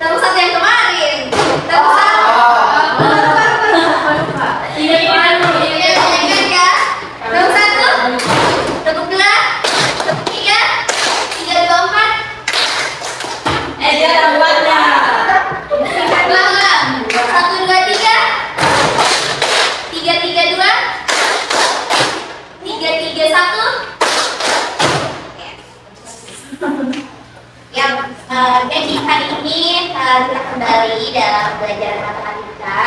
Tepuk satu yang kemarin. Tepuk satu. Ingat ya. Tepuk satu. Tepuk dua. Tepuk tiga. 3, 2, 4. Jangan buatnya. 1, 2, 3. 3, 3, 2. 3, 3, 1. Jadi hari ini kita kembali dalam pelajaran matematika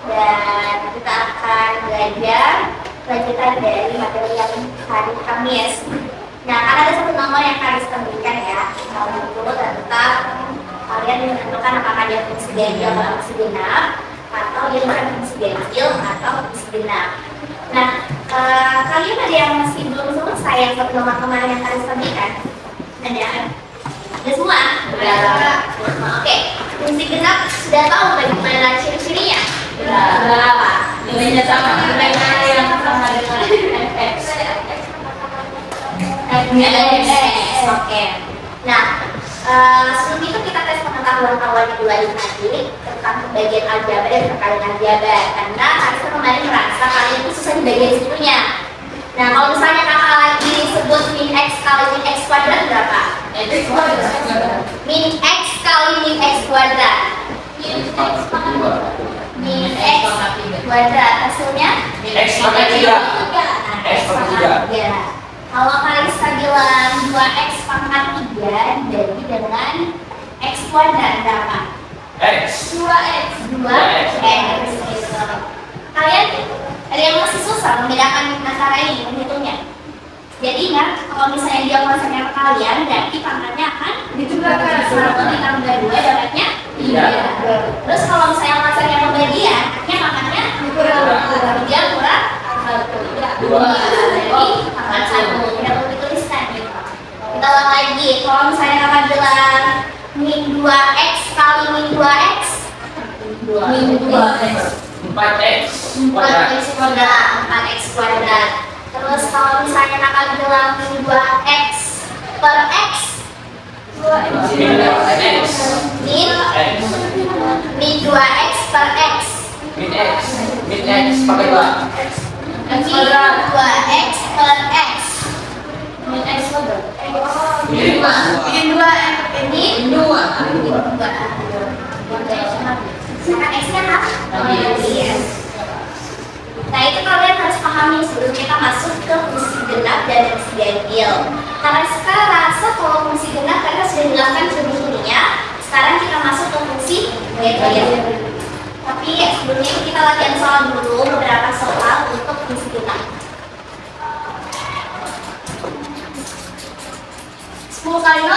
dan kita akan belajar lanjutan dari materi yang hari Kamis. Nah, karena ada satu nomor yang harus temukan ya, nomor itu tentang kalian menentukan apakah dia fungsi ganjil atau fungsi genap, atau dia bukan fungsi ganjil atau fungsi genap. Nah, kalian ada yang masih belum selesai yang satu nomor kemarin yang harus temukan? Ada? Udah semua? Udah. Oke, fungsi genap sudah tahu bagaimana ciri-cirinya? Udah. Nilainya sama nilainya yang sama dengan fx. Oke. Nah, sebelum itu kita tes pengetahuan awalnya dulu aja tadi tentang pembagian aljabar dan perkalian aljabar. Karena Karissa kemarin merasa kalian itu susah di bagian situnya. Nah, kalau misalnya kakak lagi sebut min x kali min x kuadrat berapa? Min x kali min x kuadrat. Min x kuadrat hasilnya? Min x pangkat 3. X pangkat 3. Kalau Karissa bilang 2x pangkat 3 jadi dengan x kuadrat berapa? X. 2x. 2x gitu. Kalian ada yang masih susah membedakan antara ini menghitungnya? Jadi ingat, kalau misalnya dia konsepnya perkalian, berarti pangkatnya akan dijumlahkan 1 ditambah 2 dapatnya 3. Terus kalau misalnya konsepnya pembagian, pangkatnya kurang 3 kurang 1. 2. Jadi pangkat 1. Tidak perlu dituliskan gitu. Kita ulang lagi. Kalau misalnya kakak bilang min 2x kali min 2x, min 2x 4x kuadrat. 4x kuadrat. Terus kalau misalnya kakak bilang min 2x per x, min 2x per x, min x pakai 2. min 2x per x, min x kuadrat. Min 2x ini 2. Sekarang x-nya apa? Nah, itu kalian harus pahami sebelum kita masuk ke fungsi genap dan fungsi ganjil. Karena sekarang rasa kalau fungsi genap karena sudah dilakukan sebelumnya, sekarang kita masuk ke fungsi ganjil. Tapi sebelumnya kita latihan soal dulu, beberapa soal untuk fungsi genap. 10 kali 0?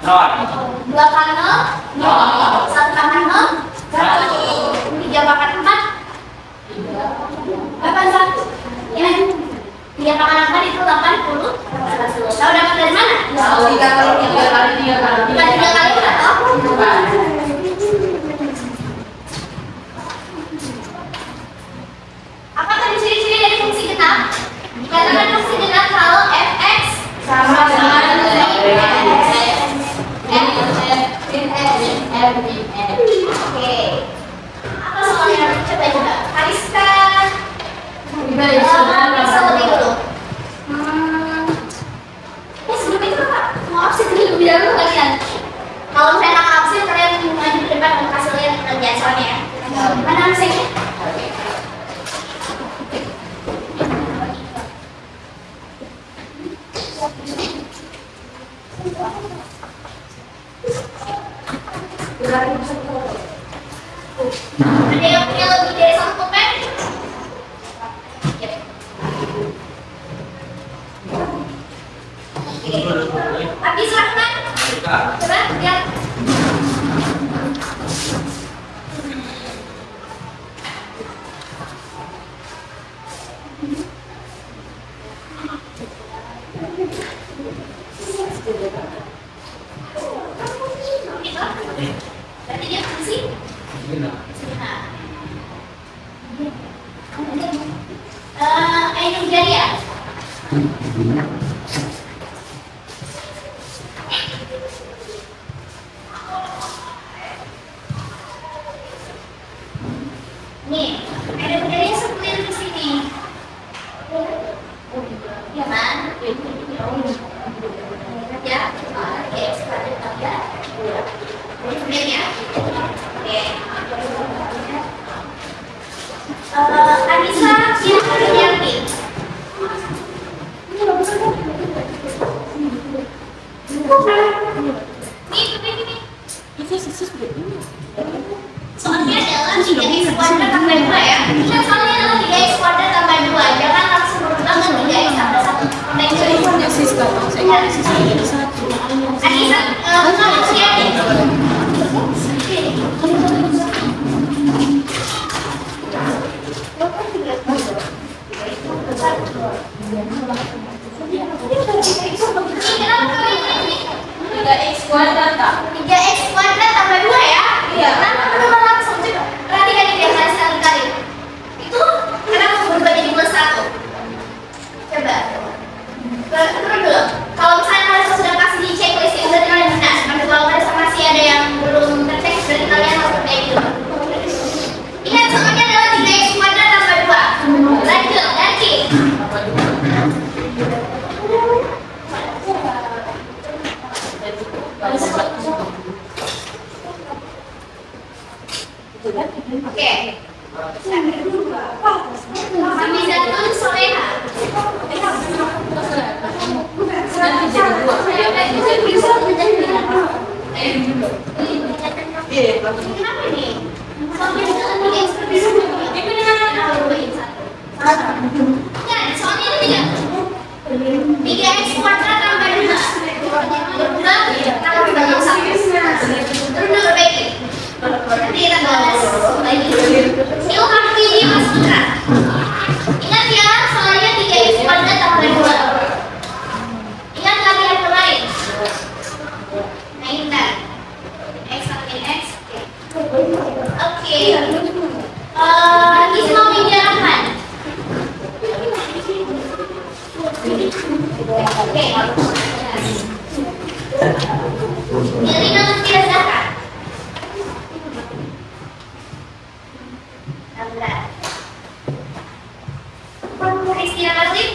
2 kali 0? 1 tambah 0? 1. 3 pangkat 4? 81. Ya, 3 pangkat 4 itu 80. Tahu dapat dari mana? 3 kali 3 kali 3 kali 3 kali berapa? Apa tadi ciri-ciri dari fungsi genap? Dikatakan fungsi genap kalau fx sama dengan Oke. Apa soalnya? Coba juga. Karissa. Karissa lebih dulu. Sebelum itu Kak, mau absen dulu dulu kalian. Kalau saya nak absen, kalian maju ke depan untuk kasih lihat pengerjaan soalnya ya. Mana absennya? Ada yang punya lebih dari 1 pulpen? Habis silahkan. Coba lihat. Berarti dia fungsi genap. Ainul Jariyah. Nih, ada bedanya sepelir di sini. Ya kan? Ya, X kuadrat tambah 2. Kemudian ya. Oke. Anissa, siapa yang yakin? Nih. Soalnya adalah 3x kuadrat tambah 2 ya. Ingat soalnya adalah 3x kuadrat tambah 2. Jangan langsung berubah ke 3x tambah 1. Anissa, kamu siapin. Kuadrat tak? 3x kuadrat tambah 2 ya? Iya. Kenapa berubah langsung? Coba perhatikan ini biasa sekali-kali. Itu kenapa berubah jadi plus 1? Coba. Turun dulu. Kalau misalnya kalian sudah kasih di checklist itu berarti kalian benar. Tapi kalau kalian masih ada yang belum tercek berarti kalian harus perbaiki dulu. Ingat soalnya adalah 3x kuadrat tambah 2. Lanjut, ganti. Oke. Hamizatun Soleha. Nanti jadi 2. Kenapa nih? Soalnya adalah 3x seperti itu. Ini dengan nambahin 1. Ingat, soalnya itu 3x kuadrat tambah 2. Berubah tambah 1. Terus perbaiki. Nanti kita bahas lagi. Ilham Widi Mas Putra. Ingat ya, soalnya 3x kuadrat tambah 2. Ingat latihan kemarin. Nah, ingat. X tambah X. Oke. Isma Widya Rahman. Oke. Irina Lutfi Zahra. 16. Kristina Latif.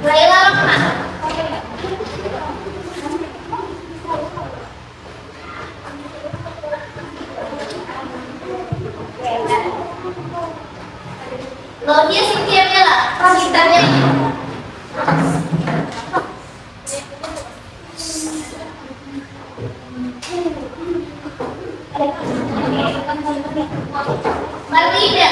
Laila Rahma. Laudia Cynthia Bella. Cynthia Bella. Marlida.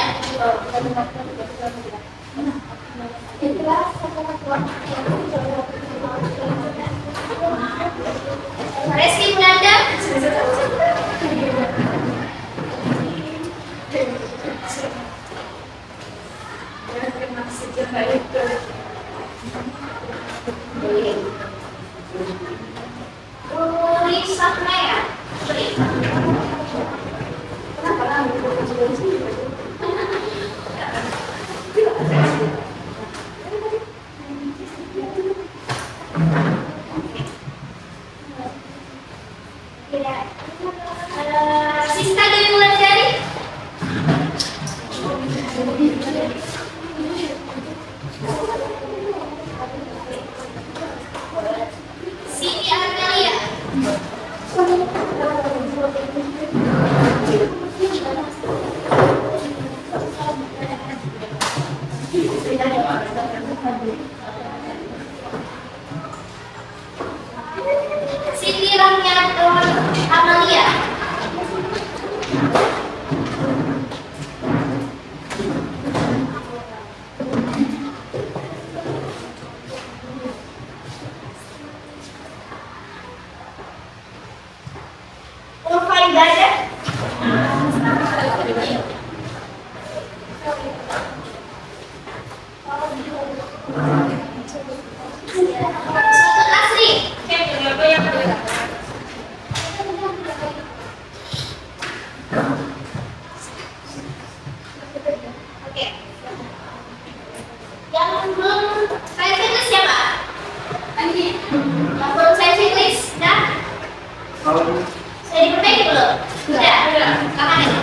Reski Munanda. Lisa Maya. Sista dari Wulandari. Siti Armelia. Siti Rahmiatul Amalia. Ulfaidah. Asri. Oke. Yang belum saya fitness siapa? Andi. Sudah diperbaiki belum? Sudah. Kapan ini?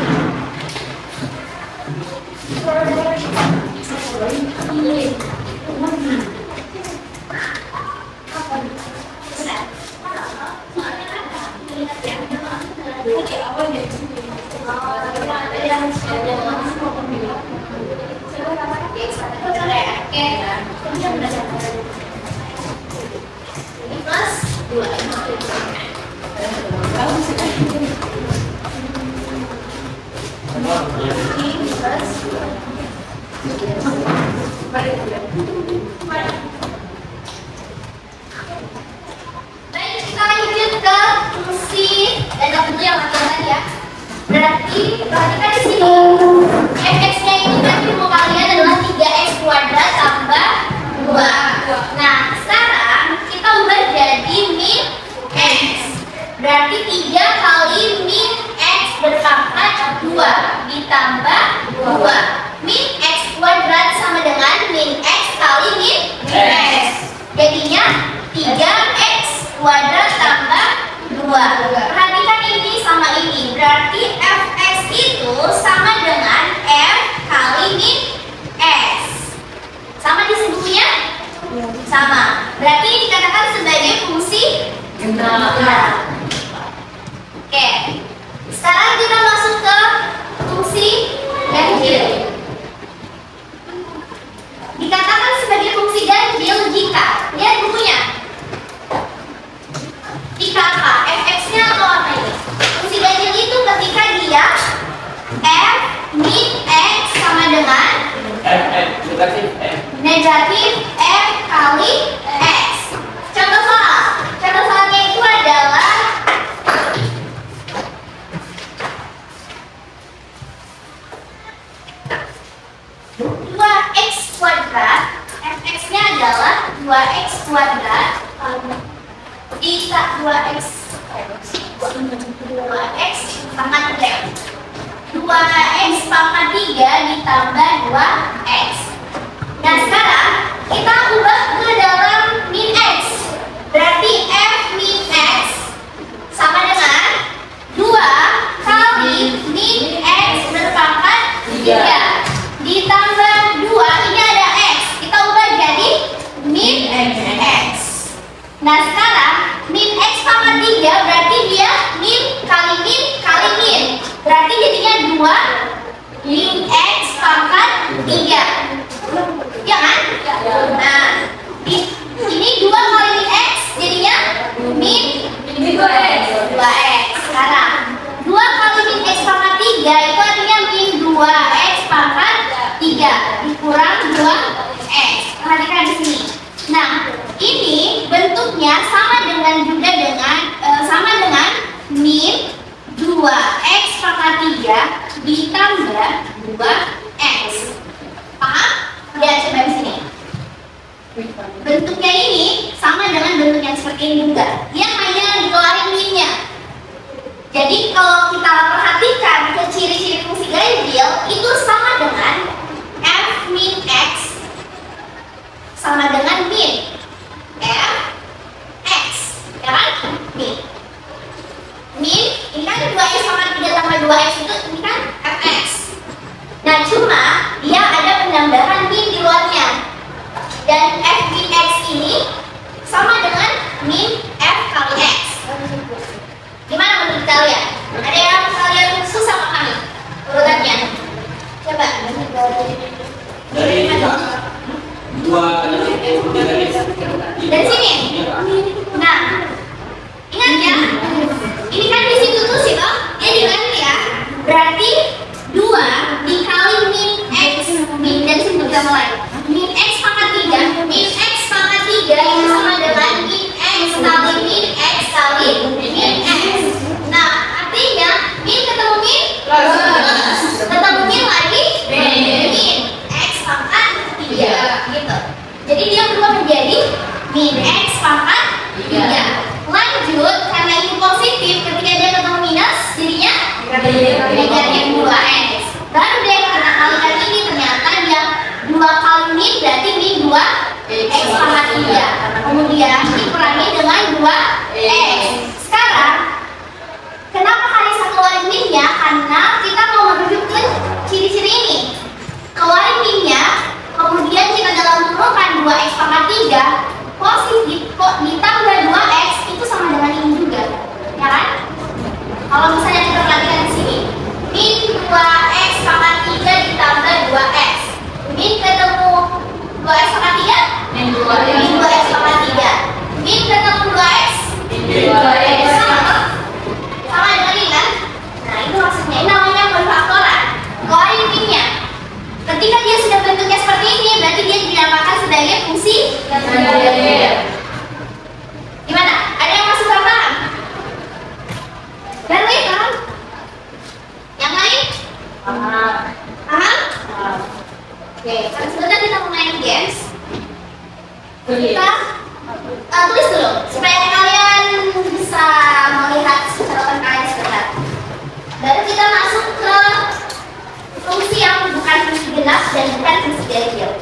Baik, kita lanjut ke fungsi dan tentu yang tadi ya. Berarti perhatikan di sini fx-nya ini nanti mau kalian adalah 3x kuadrat tambah 2. Nah, sekarang kita ubah jadi min x. Berarti 3 kali min x berpangkat 2 ditambah 2. Min x kuadrat sama dengan min x kali min x. Jadinya 3x kuadrat tambah 2. Perhatikan ini sama ini. Berarti fx itu sama dengan f kali min x. Sama di bukunya? Sama. Berarti ini dikatakan sebagai fungsi genap. Oke. Sekarang kita masuk ke fungsi ganjil. Dikatakan sebagai fungsi ganjil jika, lihat bukunya, jika apa? fx-nya atau apa ini? Fungsi ganjil itu ketika dia f min x sama dengan negatif f kali x. Contoh soal. Contoh soalnya itu adalah x kuadrat, fx-nya adalah 2x kuadrat ditambah 2x pangkat 3. 2x pangkat 3 ditambah 2x. Nah, sekarang kita ubah ke dalam min x. Berarti f min x sama dengan 2 kali min x berpangkat 3 ditambah 2, ini ada x, kita ubah jadi min x. Nah, sekarang min x pangkat 3 berarti dia min kali min kali min, berarti jadinya 2 min x pangkat 3, ya kan? Nah, ini 2 kali min x jadinya min 2x. Sekarang 2 kali min x pangkat 3 itu artinya min 2x pangkat 3 dikurang 2x. Perhatikan di sini. Nah, ini bentuknya sama dengan sama dengan min 2x pangkat 3 ditambah 2x. Paham? Lihat coba di sini. Bentuknya ini sama dengan bentuk yang seperti ini juga. Dia hanya dikeluarin minnya. Jadi kalau kita perhatikan ke ciri-ciri fungsi ganjil itu sama dengan f min x sama dengan min f x, ya kan? Min ini kan 2x sama 3 tambah 2x itu ini kan fx. Nah, cuma dia ada penambahan min di luarnya. Dan f min x ini sama dengan min f kali x. Gimana menurut kalian? Ada yang kalian susah pahami urutannya? Coba. Dari dari sini. Nah, ingat ya, ini kan distitusi toh, dia diganti ya. Berarti 2 dikali min x, min dan sini kita mulai. Min x pangkat 3, min x pangkat 3 itu sama dengan min x kali min x kali min x. Nah, artinya min ketemu min ketemu min lagi min x pangkat 3 gitu. Jadi dia berubah menjadi min x pangkat 3. Lanjut, karena ini positif, ketika dia ketemu minus jadinya negatif 2x. Baru deh karena kalikan ini ternyata dia 2 kali min berarti min 2x pangkat 3. Kemudian dikurangi dengan 2x. Sekarang minnya karena kita mau merujuk ke ciri-ciri ini. Keluarin minnya, kemudian kita dalam kurungan 2x pangkat 3 positif kok ditambah 2x itu sama dengan ini juga, ya kan? Kalau misalnya kita perhatikan di sini, min 2x pangkat 3 ditambah 2x, min ketemu 2x pangkat 3, min 2x pangkat 3, min ketemu 2x, sama dengan ini kan? Nah itu maksudnya, ini namanya perfaktoran. Keluarin minnya. Ketika dia sudah bentuknya seperti ini, berarti dia dinamakan sebagai fungsi gimana? Ada yang masuk paham? Dan lain paham? Yang lain? Paham? Oke, sebentar kita mau main games. Kita tulis dulu supaya kalian bisa melihat catatan kalian sebentar. Baru kita masuk ke fungsi yang bukan fungsi genap dan bukan fungsi ganjil.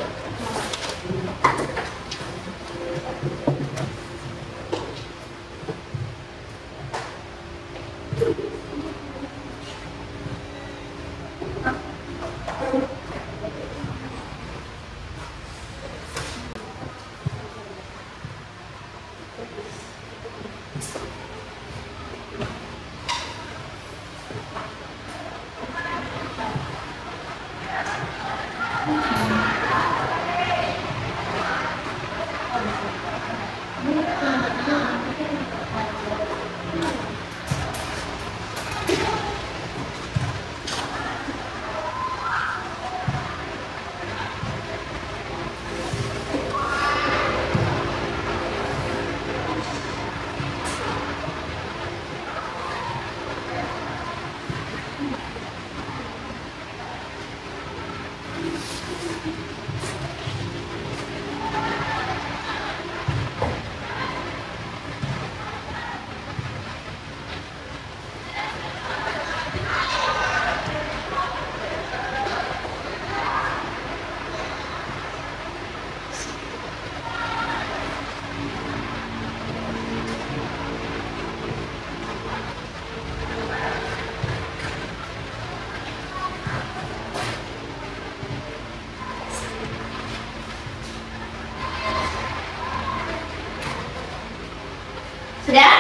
Sudah?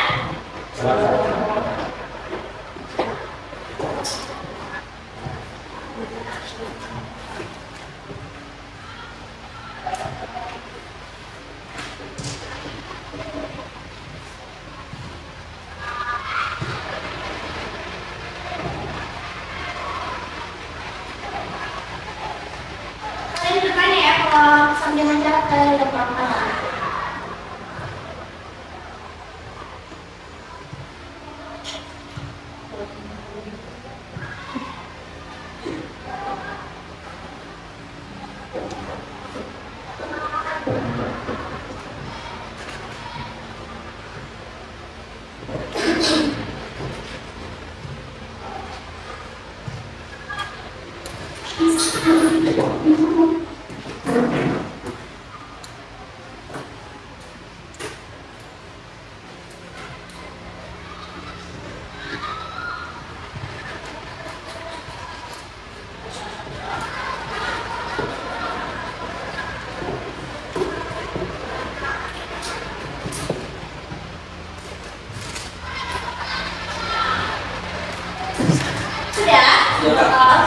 Kalian bertanya ya kalau sambil menjawab kalian udah paham.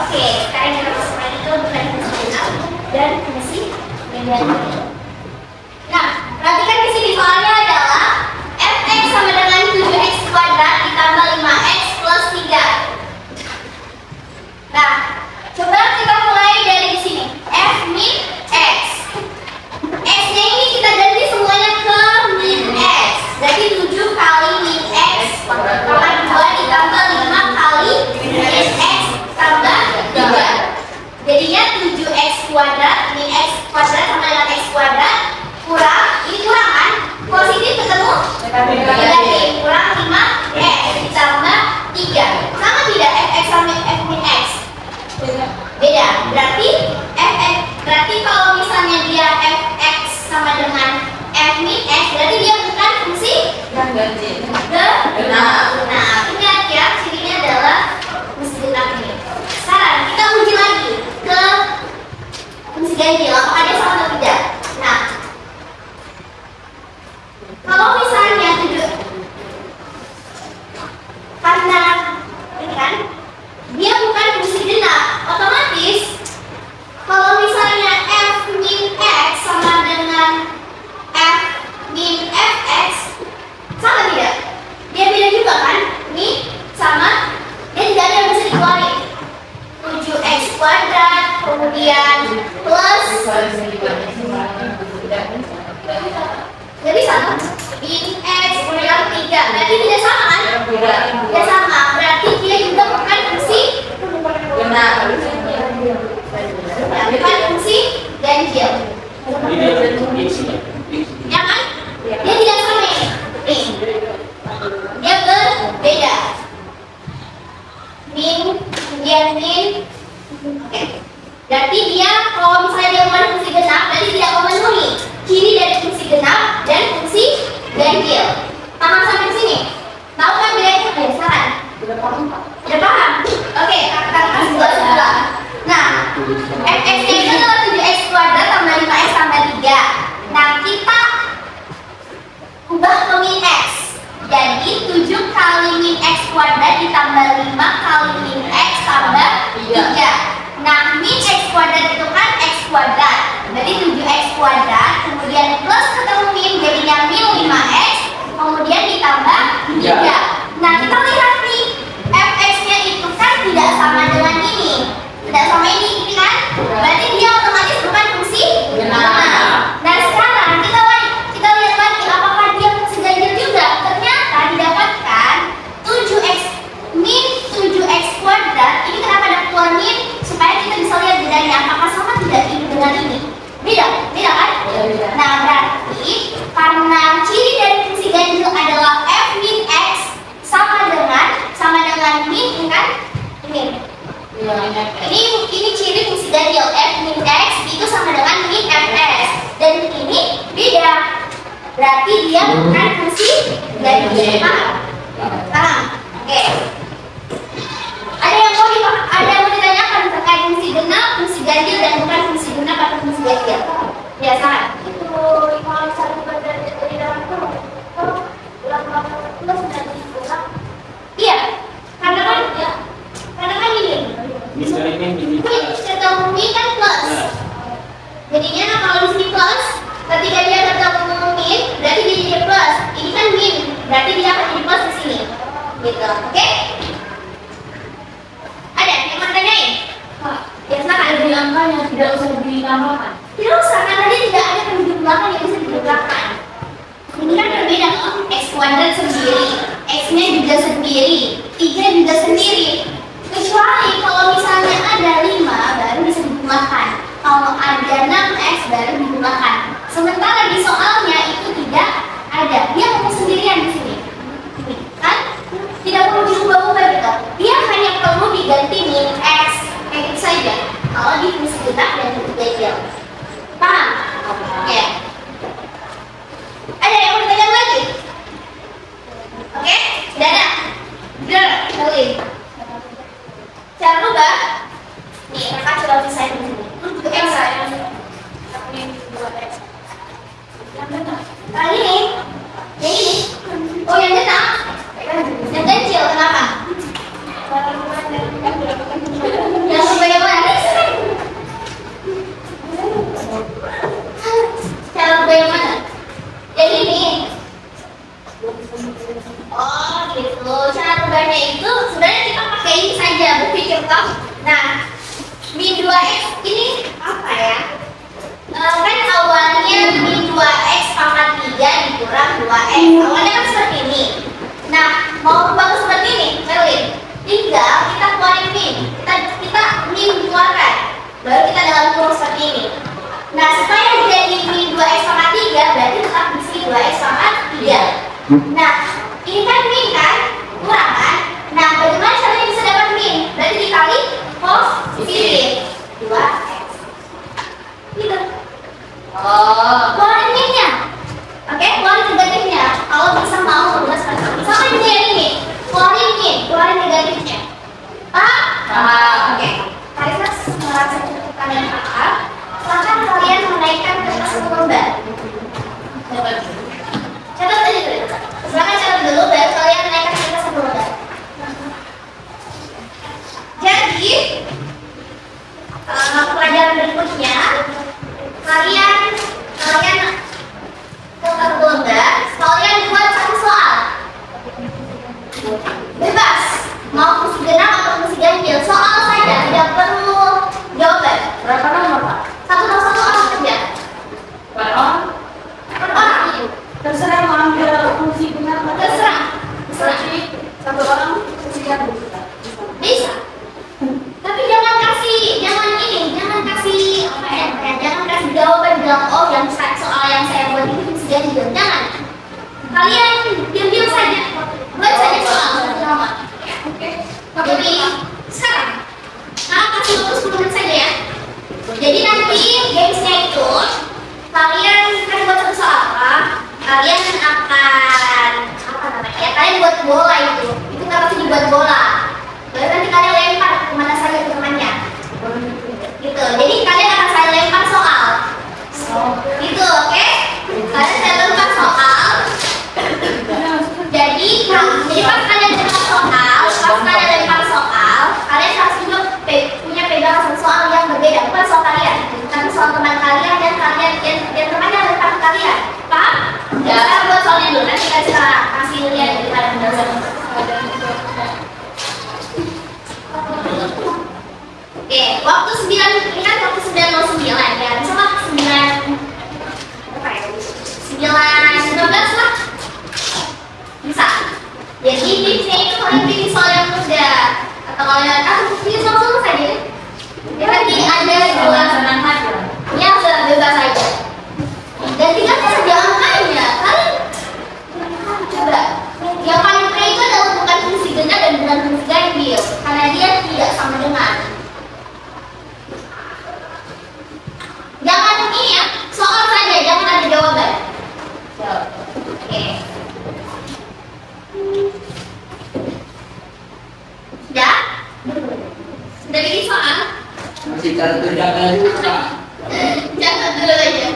Oke, sekarang kita masuk lagi ke bukan fungsi genap dan fungsi ganjil. Nah, perhatikan di sini soalnya adalah fx sama dengan 7x kuadrat ditambah 5x plus 3. Nah, coba kita mulai dari sini. F min x. X-nya ini kita ganti semuanya ke min x. Berarti 7 kali min x pangkat 2 ditambah 5 kali min x tambah 3. Jadinya 7x kuadrat min x kuadrat sama dengan x Ya kan? Dia tidak sama. Nih. Dia berbeda. Min, kemudian min. Oke. Berarti dia kalau misalnya dia menggunakan fungsi genap, berarti tidak memenuhi ciri dari fungsi genap dan fungsi ganjil. Paham sampai sini? Tahu kan bedanya? Ayo silakan. Udah paham? Oke, kita kasih dua sebelah. Nah, fx-nya itu adalah 7x kuadrat tambah 5x tambah 3. Nah, kita ubah ke min x. Jadi 7 kali min x kuadrat ditambah 5 kali min x tambah 3. Nah, min x kuadrat itu kan x kuadrat. Berarti 7x kuadrat, kemudian plus ketemu min jadinya min 5x, kemudian ditambah 3. Nah, kita lihat nih, fx-nya itu kan tidak sama dengan ini. Tidak sama ini kan? Berarti dia otomatis bukan fungsi genap. Nah, sekarang kita lihat lagi apakah dia fungsi ganjil juga. Ternyata didapatkan 7x min 7x kuadrat. Ini kenapa ada keluar min? Supaya kita bisa lihat bedanya apakah sama tidak ini dengan ini. Beda kan? Nah, berarti karena ciri dari fungsi ganjil adalah f min x sama dengan min kan? Ini ciri fungsi ganjil f min x itu sama dengan min fs, dan ini beda. Berarti dia bukan fungsi ganjil. Paham? Oke. Ada yang mau ditanyakan terkait fungsi genap, fungsi ganjil, dan bukan fungsi genap atau fungsi ganjil? Ya, salah. Itu kalau satu badan itu di dalam itu ulang sudah dibuka. Iya, karena kan ini. Min ketemu min kan plus. Jadinya kalau di sini plus, ketika dia ketemu min, berarti dia jadi plus. Ini kan min, berarti dia akan jadi plus di sini. Gitu, oke? Ada yang mau tanyain? Ya, silakan. Ada angkanya tidak usah ditambahkan. Tidak usah, karena dia tidak ada penunjuk belakang yang bisa dibelakang. Ini kan berbeda loh. X kuadrat sendiri, x-nya juga sendiri, 3 juga sendiri. Kecuali kalau misalnya ada 5 baru bisa digunakan. Kalau ada 6x baru digunakan. Sementara di soalnya itu tidak ada. Dia ngomong sendirian di sini. Kan? Tidak perlu diubah-ubah gitu. Dia hanya perlu diganti min x kayak gitu saja. Kalau di fungsi genap dan fungsi ganjil. Paham? Oke. Ada yang mau ditanya lagi? Oke? Sudah ada? Sudah ada? Cara rubah. Nih, kakak coba pisahin di sini. Untuk x yang kali ini, yang ini. Oh, yang genap. Yang ganjil, kenapa? Yang bagaimana? Cara bagaimana? Yang ini. Oh, gitu. Cara rubahnya itu sebenarnya kita pakai ini saja, berpikir toh. Nah, min 2x ini apa ya? Kan awalnya min 2x pangkat 3 dikurang 2x. Awalnya kan seperti ini. Nah, mau rubah seperti ini, Melin. Tinggal kita keluarin min. Kita min keluarkan. Baru kita dalam kurung seperti ini. Nah, supaya jadi min 2x pangkat 3 berarti tetap di sini 2x pangkat 3. Nah, ini kan min kan? Kurang kan? Nah, bagaimana caranya bisa dapat min? Berarti dikali positif 2x. Gitu. Oh, keluarin minnya. Oke, keluarin negatifnya. Kalau bisa mau berubah seperti ini. Sama juga yang ini. Keluarin min, keluarin negatifnya. Paham? Oke. Kalian merasa cukupkan dan paham. Silahkan kalian menaikkan kertas untuk lembar. Catat aja dulu. Silahkan Kalian diam-diam saja, buat saja soal lama. Oke. Jadi sekarang, kasih waktu 10 menit saja ya. Jadi nanti gamesnya itu kalian kan buat satu soal apa? Kalian akan apa namanya? Kalian buat bola itu nggak pasti dibuat bola. Lalu nanti kalian lempar kemana saja ke temannya. Gitu. Jadi kalian akan saya lempar soal. Gitu, oke? Kalian saya lempar soal. Jadi pas kalian lempar soal, kalian harus juga punya pegangan satu soal yang berbeda, bukan soal kalian, tapi soal teman kalian dan temannya lempar ke kalian. Paham? Ya. Sekarang buat soalnya dulu, nanti kita kasih lihat di dalam dasar. Oke, waktu 9, ingat waktu 9:09 ya, bisa lah 9:19 lah. Bisa. Jadi tipsnya itu kalian bikin soal yang mudah, atau kalian bikin soal susah saja. Ya nanti ada dua senang saja. Ya sudah bebas saja. Dan tinggal saja angkanya. Kalian coba. Yang paling mudah itu adalah bukan fungsi genap dan bukan fungsi ganjil, karena dia tidak sama dengan. Jangan ini ya, soal saja, jangan ada jawaban. Oke. Sudah? Sudah bikin soal? Masih cara terjaga juga. Jangan dulu aja.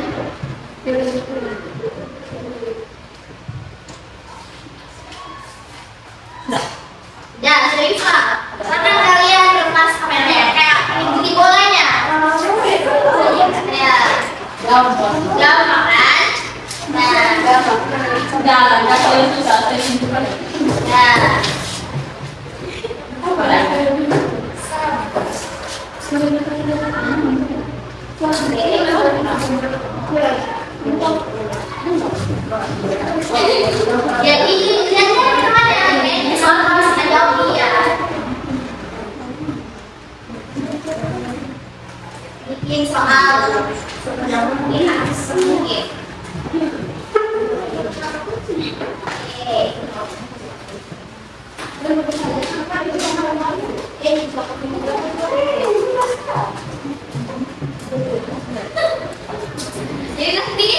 Ya, sudah bikin soal. Sekarang kalian lepas kameranya, kayak bikin bolanya. Ya. Gampang kan? Nah, Jalan, kalau susah tersimpan. nah. Jadi lihatnya kemana? Ini soal harus kita jawab ya. Bikin soal semudah mungkin harus semungkin. Jadi nanti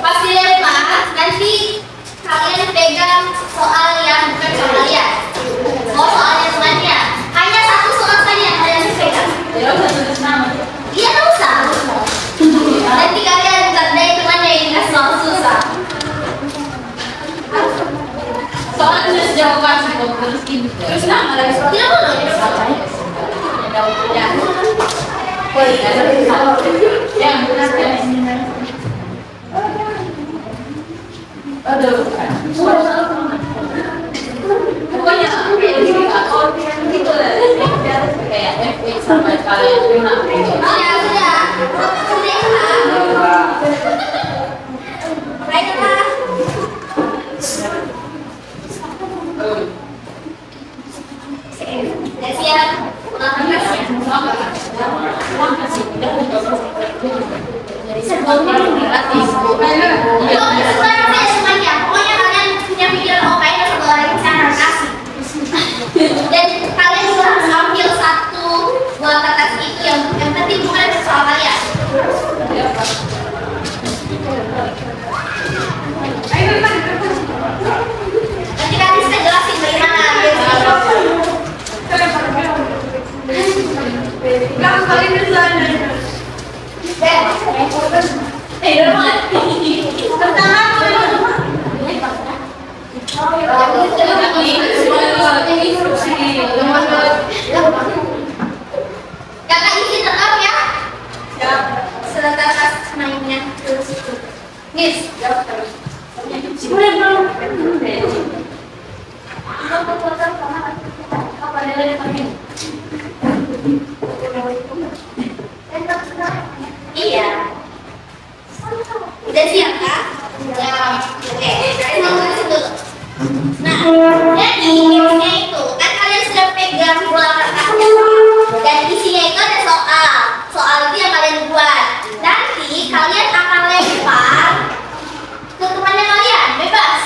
pas dilempar, nanti kalian pegang soal yang bukan soal kalian. Soalnya temannya. Hanya satu soal saja yang kalian pegang. Ya udah tulis nama. Iya, nggak usah. Nanti kalian tandai temannya yang nggak soal susah. Soalnya tulis jawaban terus ini. Terus nama lagi. Tidak boleh. Ya. Yang benar aduh, pokoknya gitu lah, kayak FX sampai kalian kena. Ya sudah. Baiklah. Sudah siap. Semuanya, pokoknya kalian punya pikiran oke, satu orang saya harus kasih. Dan kalian juga harus ambil satu buah kertas itu yang penting bukan soal kalian. Nanti kalian bisa jelasin bagaimana. Kakak izin tetap ya. Sebentar mainnya terus itu. Nis, jawab terus. Iya. Udah siap kak? Ya. Oke. Nah, jadi gamesnya itu kan kalian sudah pegang bola kertasnya dan isinya itu ada soal. Soal itu yang kalian buat. Nanti kalian akan lempar ke temannya kalian, bebas.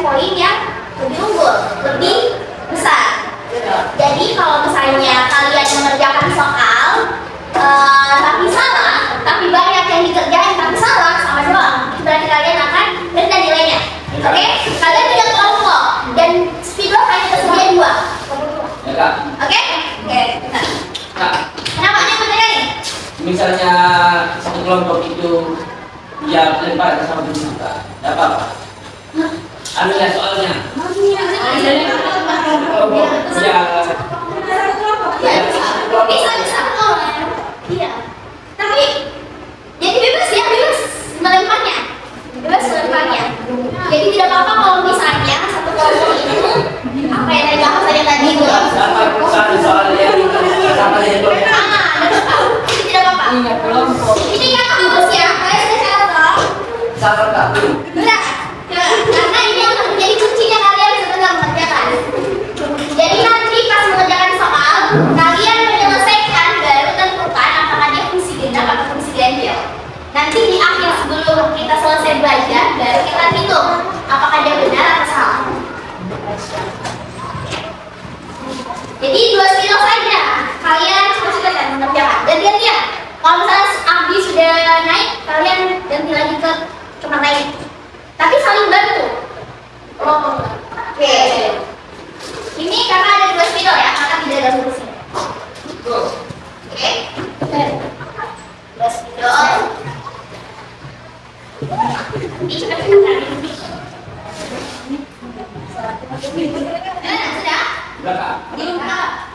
poin yang lebih unggul, lebih besar. Jadi kalau misalnya kalian mengerjakan soal tapi salah, tapi banyak yang dikerjain tapi salah, sama doang. Berarti kalian akan rendah nilainya. Oke? Kalian tidak kelompok dan speedlo hanya tersedia 2. Ya kak. Oke? Oke. Kak, Kenapa nih beneran nih? misalnya satu kelompok itu ya lempar ke sama teman kak, tidak apa-apa. Anu ya soalnya. Kelompok ya. Bisa. Oh, iya. Tapi jadi bebas ya, bebas melemparnya. Bebas melemparnya. Jadi tidak apa-apa kalau misalnya satu kelompok itu apa yang tadi bahas saya tadi itu. Sama soal yang sama yang kelompok. Ini tidak apa-apa. Ingat kelompok. Ini kan bagus ya. Kalian sudah catat dong. Sama kak. Benar. Karena ini akan menjadi kuncinya kalian sebenarnya mengerjakan. Jadi nanti pas mengerjakan soal, kalian menyelesaikan baru tentukan apakah dia fungsi genap atau fungsi ganjil. Nanti di akhir sebelum kita selesai belajar, baru kita hitung apakah dia benar atau salah. Jadi 2 kilo saja kalian selesaikan mengerjakan. Gantian. Kalau misalnya Abdi sudah naik, kalian ganti lagi ke tempat lain. Tapi saling bantu. Oke. Ini karena ada 2 spidol ya, maka tidak ada solusi. Oke. 2 spidol. Ini sudah sudah? Sudah kak. Belum kak?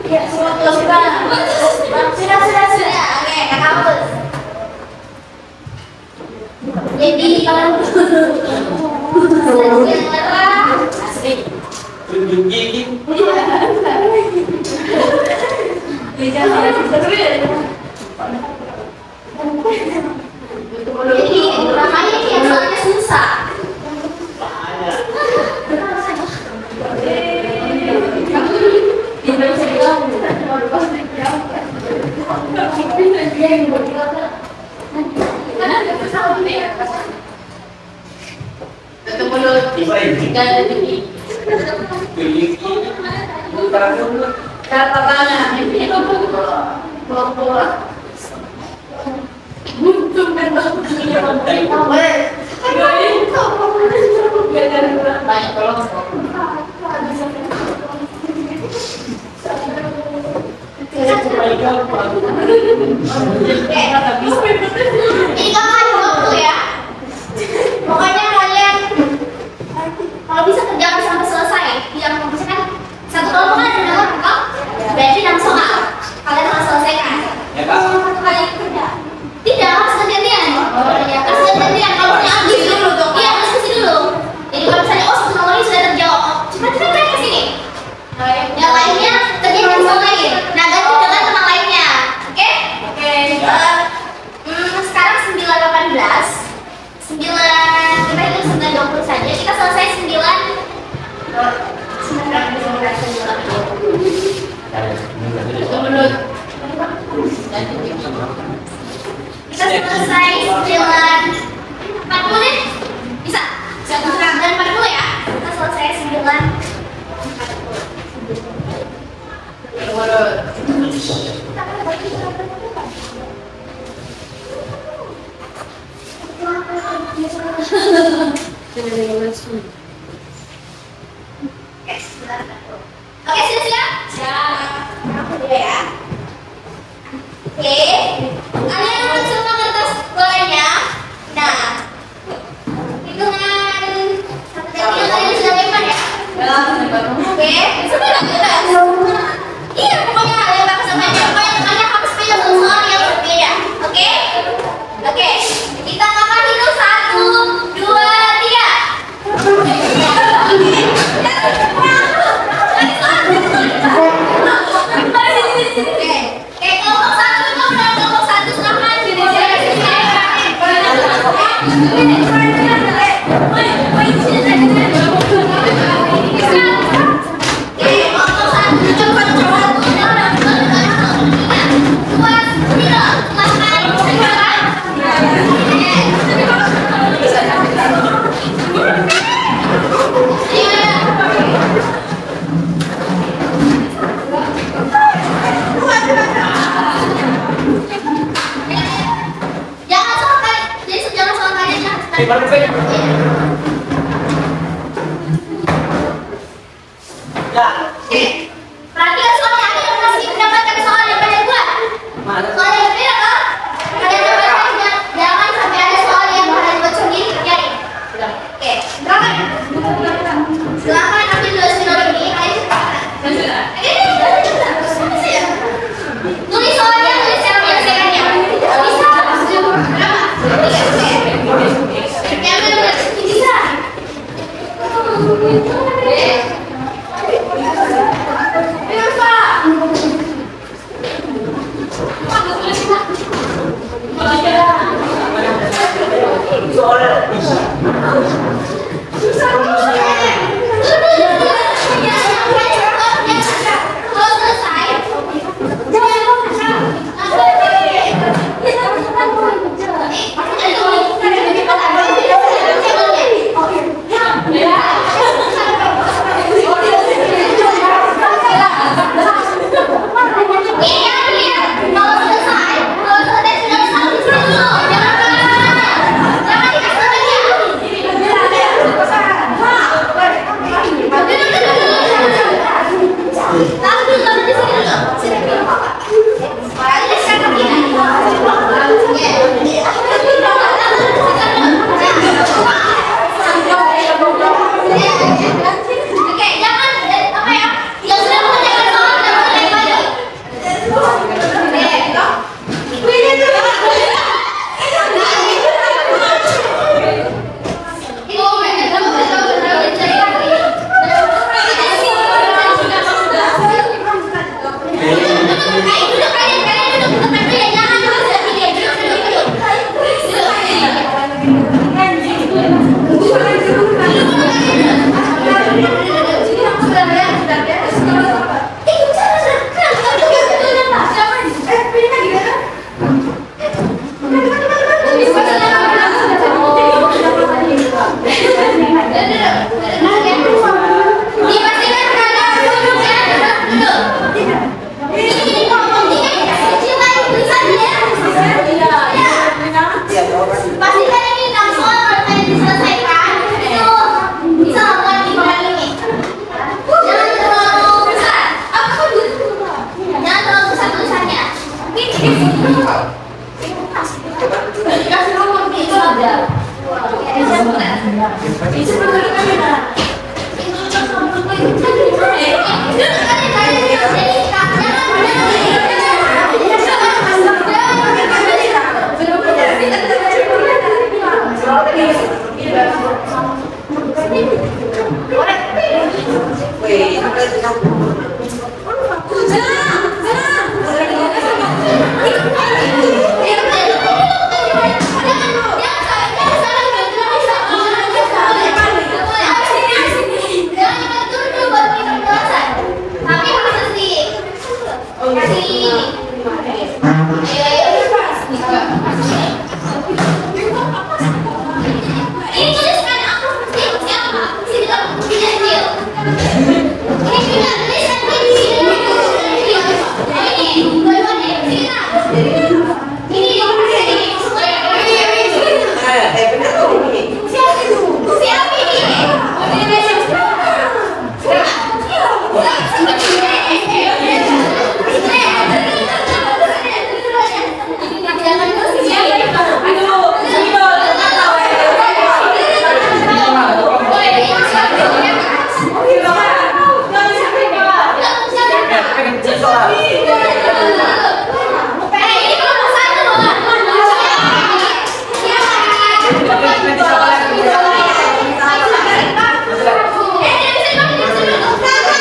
Ya, sudah. Oke, kakak hapus. Jadi Asli. Tunjuk gigi. jadi namanya yang soalnya susah. Tutup mulut. Dan gigi. Gigi. Buka mulut. Kata tangan. Buntung dan banyak kelompok. Jadi kamu ada waktu ya. Pokoknya kalian kalau bisa kerjakan sampai selesai. Yang misalkan satu kelompok kan ada 6 kelompok, berarti 6 soal. Kalian harus selesaikan. Ya kak. Satu kali kerja. Tidak, harus gantian. Harus gantian. Kalau punya Abdi dulu dong. Iya, harus ke sini dulu. Jadi kalau misalnya satu nomor ini sudah terjawab, cepat naik ke sini. Yang lainnya kerjakan soal lain. Nah, ganti dengan teman lainnya. Oke? Sekarang 9.18. 9 kita hitung 9.20 saja. Kita selesai 9. Tutup mulut. Dan gigi. Kita selesai 9.40 deh. Bisa? 9.40 ya. Kita selesai 9.40. Tutup mulut. Oke, siap? Siap. Aku dulu ya. Oke. Kalian ambil semua kertas bolanya. Nah, hitungan satu kali kalian sudah lempar ya. Oke, sebentar. Iya, pokoknya lempar semuanya. Pokoknya temannya harus pilih soal yang berbeda. Oke? Oke. Kita akan hitung 1, 2, 3. Oke, kelompok 1 itu benar kelompok 1 silahkan kelompok 1 Mana? Soal yang berbeda kan? Kalian jangan sampai ada soal yang kalian buat sendiri kerjain. Oke, silakan. Silakan ambil dulu sinol ini. Kalian silakan. Tulis soalnya, tulis yang menyelesaikannya. Bisa. Berapa? 3. Oke. Yang benar-benar bisa.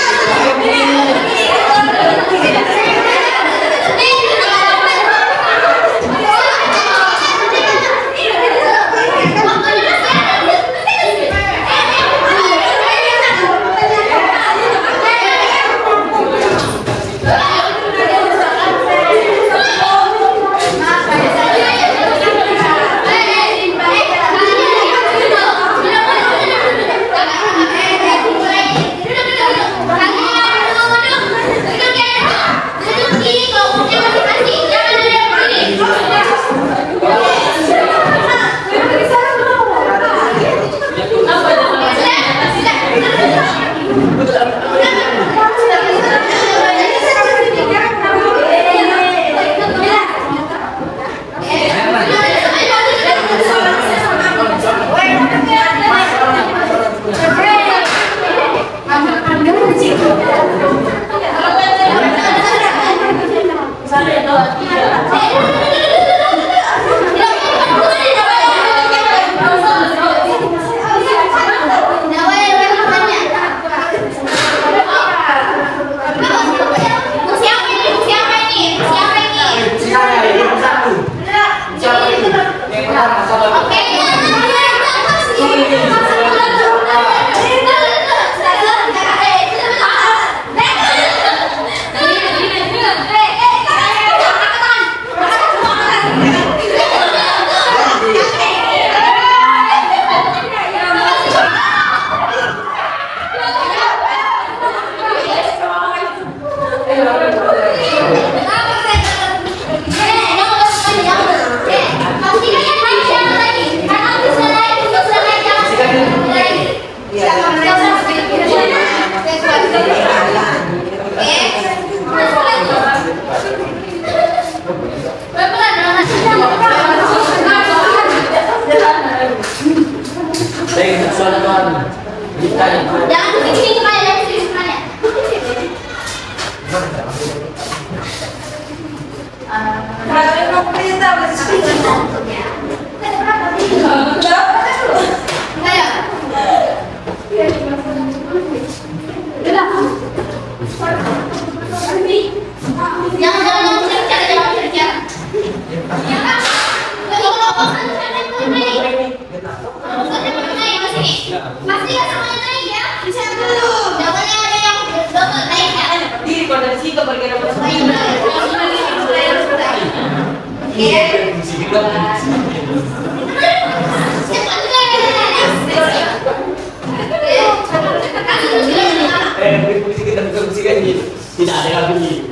Jangan kesini kemana, jangan kesini kemana. Pasti nggak semuanya naik ya? Bisa dulu. Jangan yang ada yang double naik ya? Diri pada situ bergerak bersama. Tidak ada lagi.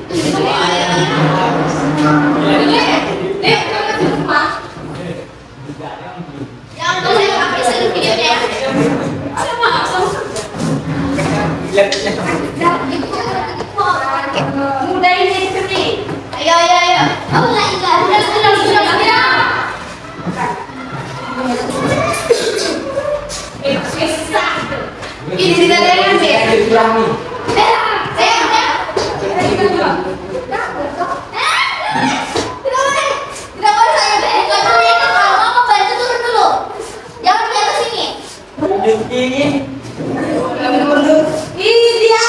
Jangan dulu yang pakai seluruh videonya. Mudah ini seperti. Ayo, ayo, ayo. Kamu nggak ingat? Sudah. Ini tidak ada yang sih. Tidak boleh saya berikan dulu ya kalau kamu bantu turun dulu. Jangan di atas sini. Ini dia.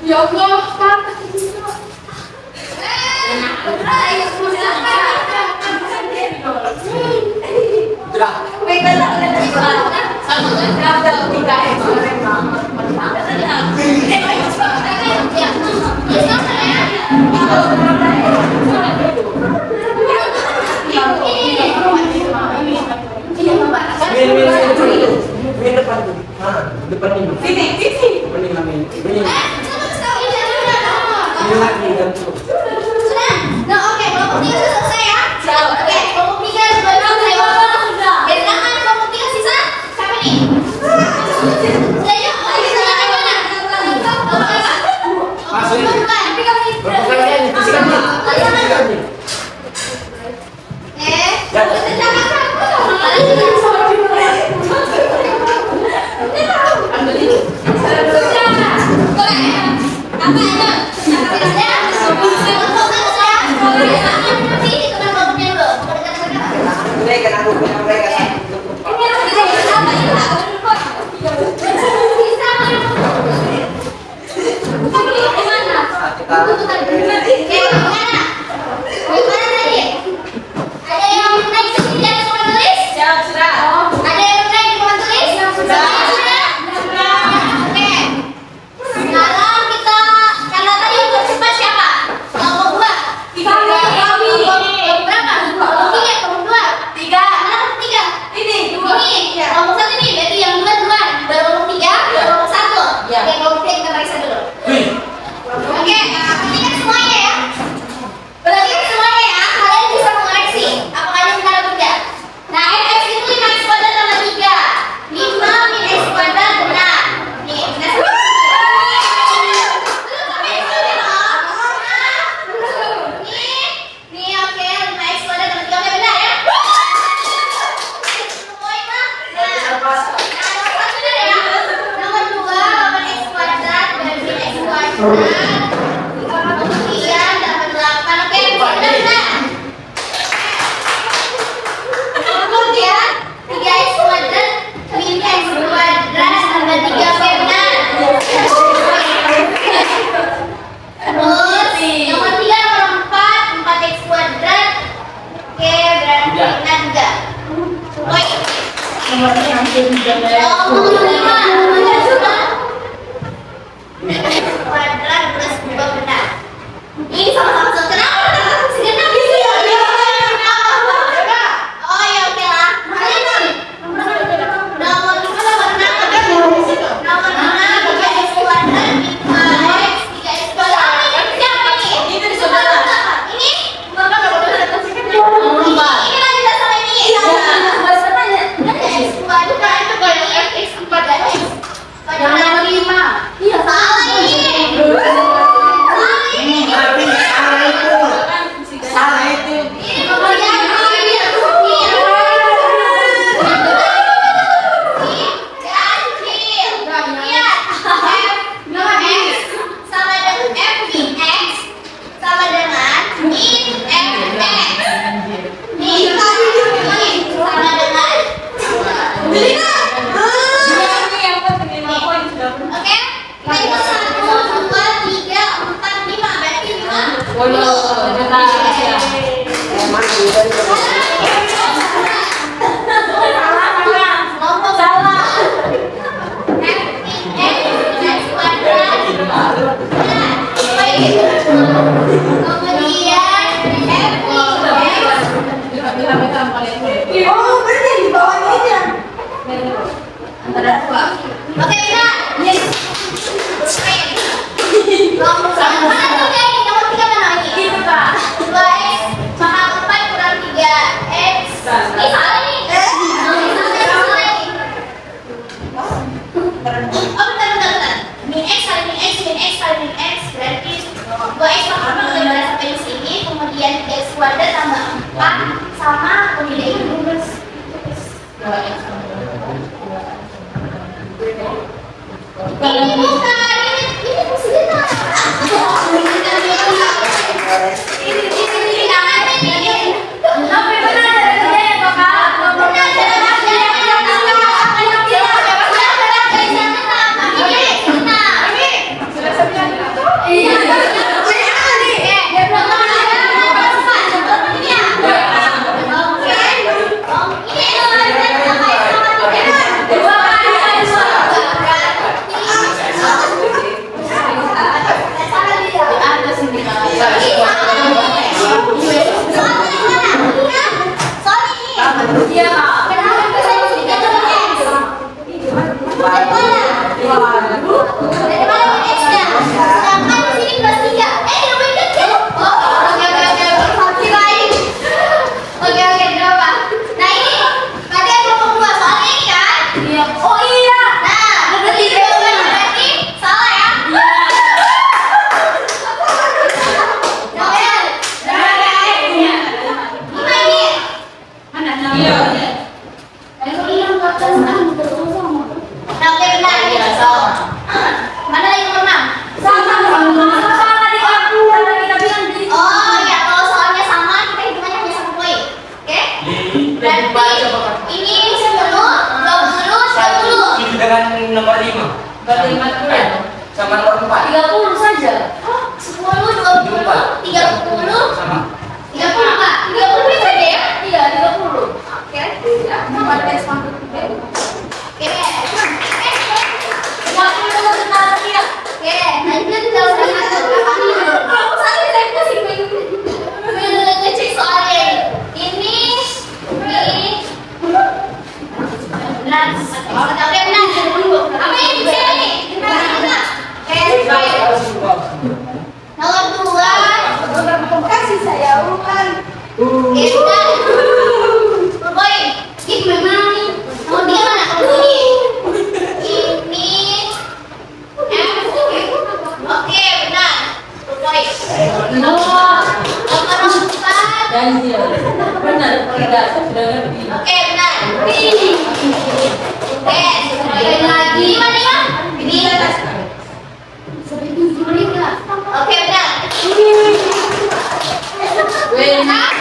Ya Allah, Pak. Depan ini. Sini. Ini lagi dan Sudah? Nah, oke, kelompok 3 sudah selesai ya? Oke, kelompok 3 sudah selesai. Bedakan kelompok 3 sisa siapa nih? Sudah yuk, lagi silakan mana? Masuk. Tapi kamu ini. Perbukaannya ini fisikanya. Fisikanya. Ini Antara dua. Oke, benar. Nomor sama. Mana tuh kayak ini? Nomor 3 mana ini? Gitu, Kak. 2x pangkat 4 kurang 3x. Ini salah nih. Oh, bentar. Min x kali min x berarti 2x pangkat 4 udah sampai di sini. Kemudian 3x kuadrat tambah 4 sama kemudian ini. 2x. Ini bukan, ini fungsinya. Ini tangan ini. Tapi benar ada kerjanya kok, Kak. Benar, Iya, Kak. Oh iya. Mana yang nomor 6? Sama tadi aku karena kita bilang jadi. Oh ya, kalau soalnya sama kita hitungannya hanya 1 poin. Oke? Berarti ini 10, 20, 20. Itu dengan nomor 5. Berarti 50 Sama nomor 4. 30 saja. 10, 20, 30, Sama. 30 Pak. 30 itu aja ya? Iya, 30. Oke. Ada tes mampu. Oke. Waktu itu benar ya. Oke, lanjut kita udah masuk. Soalnya saya pusing ngecek soalnya ini. Benar. Oke, benar. Apa yang bisa ini? Benar. Oke, nomor 2. Kasih saya urutan. Oke, benar. Boy, ini memang nih. Nomor 3 mana? Nomor ini. Oke, benar. Boy. Nomor 4. Dan dia benar tidak sudah ngerti. Oke, benar. Oke, sekali lagi. Mana ya? Ini. Oke, benar. Benar.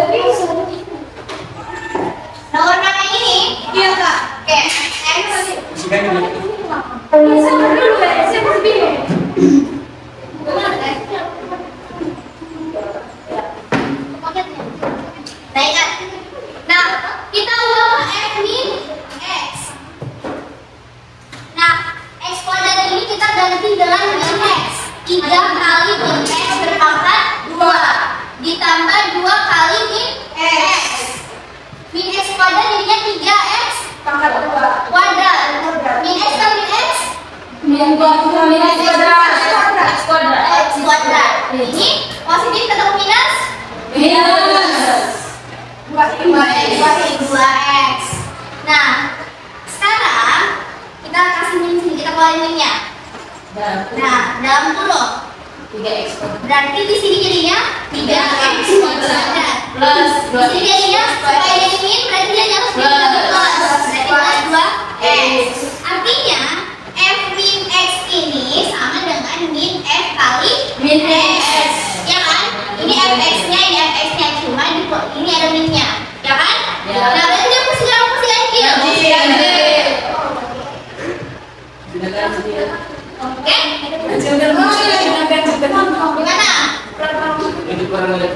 Nah, warna yang ini? Iya, Kak. Oke, nah, ingat. Nah, kita ubah F min X. Nah, X kuadrat ini kita ganti dengan min X. 3 kali min X berpangkat 2 ditambah 2 kali min X. Min X kuadrat jadinya 3X Pangkat 2. kuadrat. Min X kali min X? Min X kuadrat. X kuadrat. X kuadrat. Ini positif ketemu minus? Minus. 2X. Nah, sekarang kita kasih min sini, kita keluarin minnya. Nah, dalam kurung 3X kuadrat. berarti di sini jadinya 3X kuadrat. Plus Di sini jadinya supaya jadi min berarti dia harus plus. Berarti plus 2X. Artinya F min X ini sama dengan min F kali Min X. X. Ya kan? Ini fx-nya, ini fx-nya, cuma ini ada min-nya. Ya kan? Ya. Nah, berarti dia mesti ganjil. Oke? Gimana? Ini kurang lebih.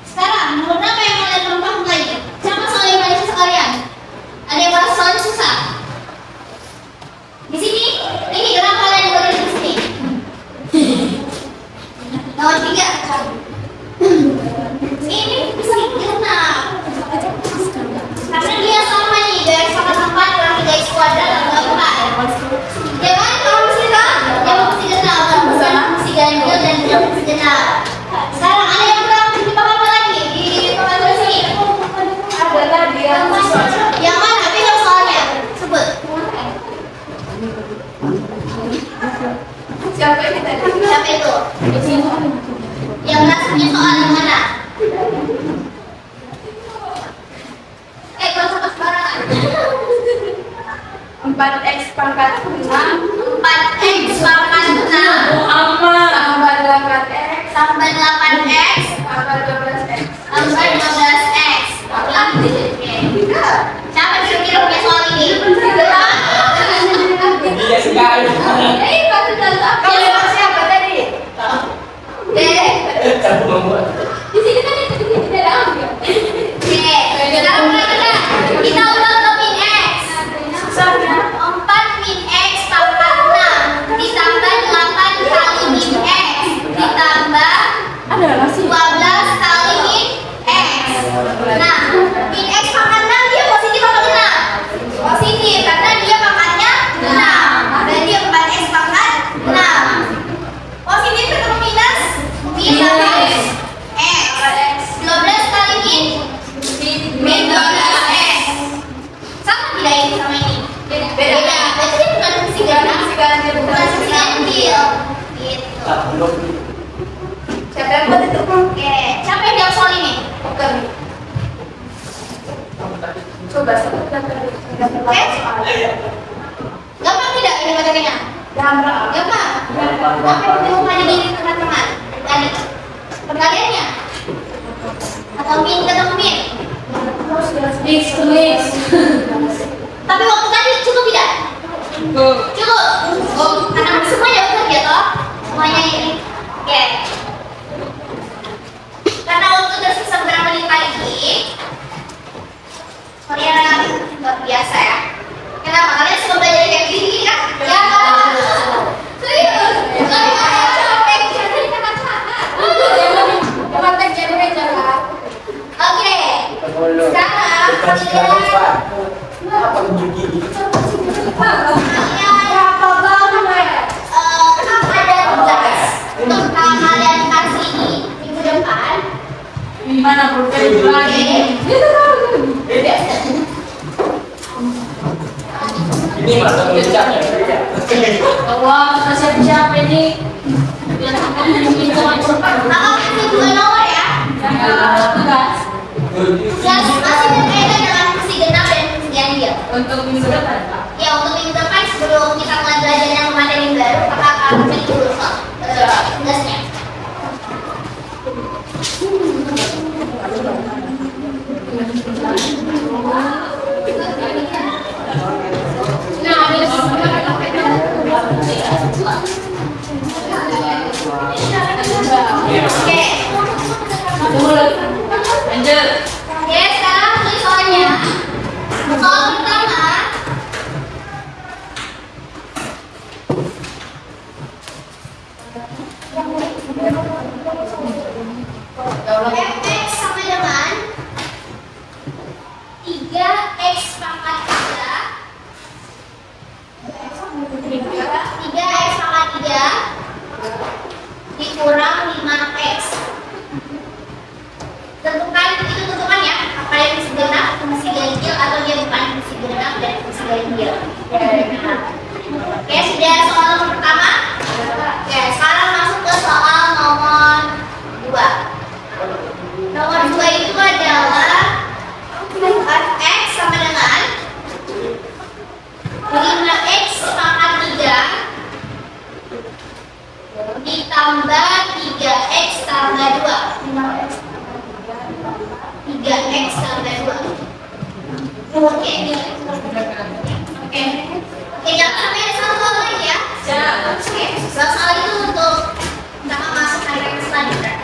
Sekarang, menurut apa yang kalian belum paham lagi? Siapa soal yang paling susah kalian? Ada yang merasa soalnya susah? Di sini, ini kenapa kalian boleh di sini? Nomor 3. Ini bisa genap. Karena dia sama nih, 2x pangkat 4 kurang 3x kuadrat tambah 4. Ya kan? Kalau mesti kan? Dia mesti genap, kalau mesti ganjil dan dia mesti genap. Sekarang ada yang kurang dipaham apa lagi? Di pembantu sini. Ada tadi yang Yang mana? Pegang soalnya. Sebut. siapa ini tadi? Siapa itu? Di sini. Yang merasa punya soal yang mana? Kalau sama sembarangan. 4X pangkat 6 4x pangkat 6 tambah 8X tambah 8x tambah 12X. tambah 12x. Siapa kira-kira punya soal ini? Iya sekali. Kalau siapa tadi? Kamu membuat. Di sini kan itu tidak ada ambil. Oke, sekarang kita ubah ke min x. 4 min x pangkat 6 ditambah 8 kali min x ditambah Ada nasi. 12 kali min x. Nah, min x pangkat 6 dia positif atau genap? Positif karena dia pangkatnya 6. Berarti 4x pangkat 6. Positif ketemu minus minus x. 12 kali min 12x. Sama tidak ini sama ini? Beda. Berarti dia bukan fungsi genap, bukan fungsi ganjil. Gitu. Siapa yang buat itu? Oke, siapa yang jawab soal ini? Kami. Coba sebutkan tadi. Gampang tidak ini materinya? Gampang. Gampang. Apa yang ditemukan di teman-teman tadi? Perkaliannya? Atau min ketemu min? Mix to mix. Tapi waktu tadi cukup tidak? Cukup. Oh, karena semuanya udah ya toh? Semuanya ini. Oke. Karena waktu tersisa beberapa menit lagi, kalian luar biasa ya. Kenapa? Kalian suka belajar kayak gini kan? Ya. Serius. Kalian capek jadi kakak-kakak. Oke. Sekarang kalian ada tugas untuk kalian kasih ini minggu depan. Gimana program lagi? Ini masa mengucapnya. Wah, kita siap-siap ini. Biar kita mungkin Kakak kasih 2 nomor ya. tugas Tugas masih berkaitan dengan fungsi genap dan fungsi ganjil. untuk minggu depan. Ya, untuk minggu depan sebelum kita mulai belajar yang materi baru, kakak akan beri dulu tugasnya. Fx sama dengan 3x pangkat 3x pangkat 3 dikurang 5x. Tentukan, itu tentukan ya, apa yang fungsi genap, fungsi ganjil, atau dia bukan fungsi genap dan fungsi ganjil. Oke, sudah soal pertama. Oke, sekarang masuk ke soal nomor 2. Nomor 2 itu adalah fx sama dengan 5x pangkat 3 ditambah 3x tambah 2. 3x tambah 2. Oke, jangan sampai ada soal lagi ya. Oke, soal itu untuk sama masuk hari selanjutnya.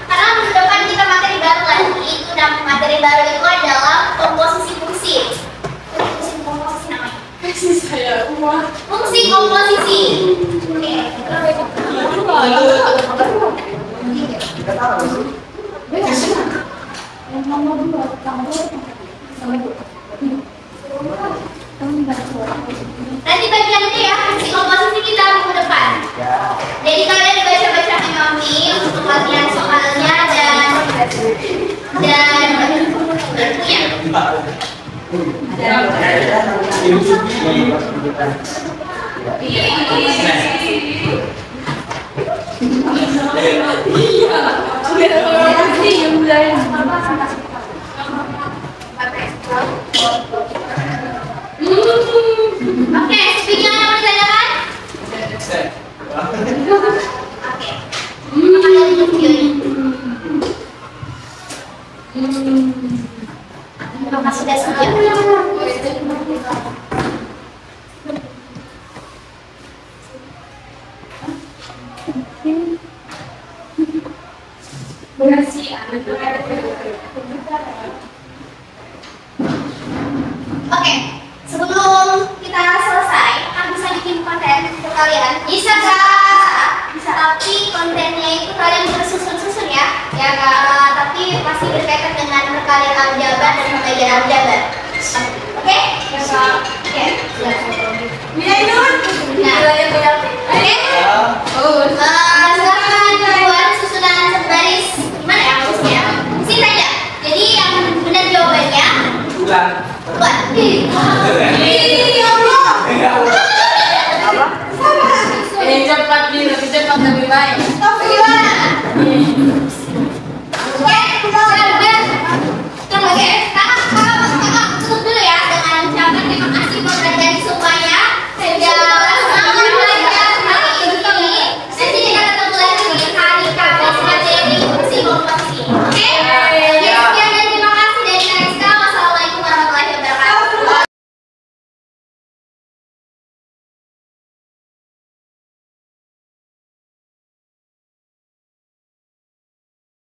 Karena minggu depan kita materi baru lagi. Itu materi baru itu adalah komposisi fungsi. Fungsi komposisi namanya. Fungsi komposisi. Nanti bagian itu ya, fungsi komposisi kita minggu depan. Jadi kalian baca-baca Mami untuk latihan soalnya dan bukunya. Oke, speaking ada pertanyaan? Oke. Kalian lihat videonya. Apakah sudah siap? Oke, sebelum kita selesai, kan bisa bikin konten untuk kalian. Bisa nggak? Bisa, tapi kontennya itu kalian bersusun-susun ya. Ya nggak, tapi masih berkaitan dengan perkalian aljabar dan pembagian aljabar. Oke? Oke. Silakan buat susunan sebaris. Gimana ya harusnya? Sini saja. Jadi yang benar jawabannya. Buat. Cepat lebih cepat lebih baik.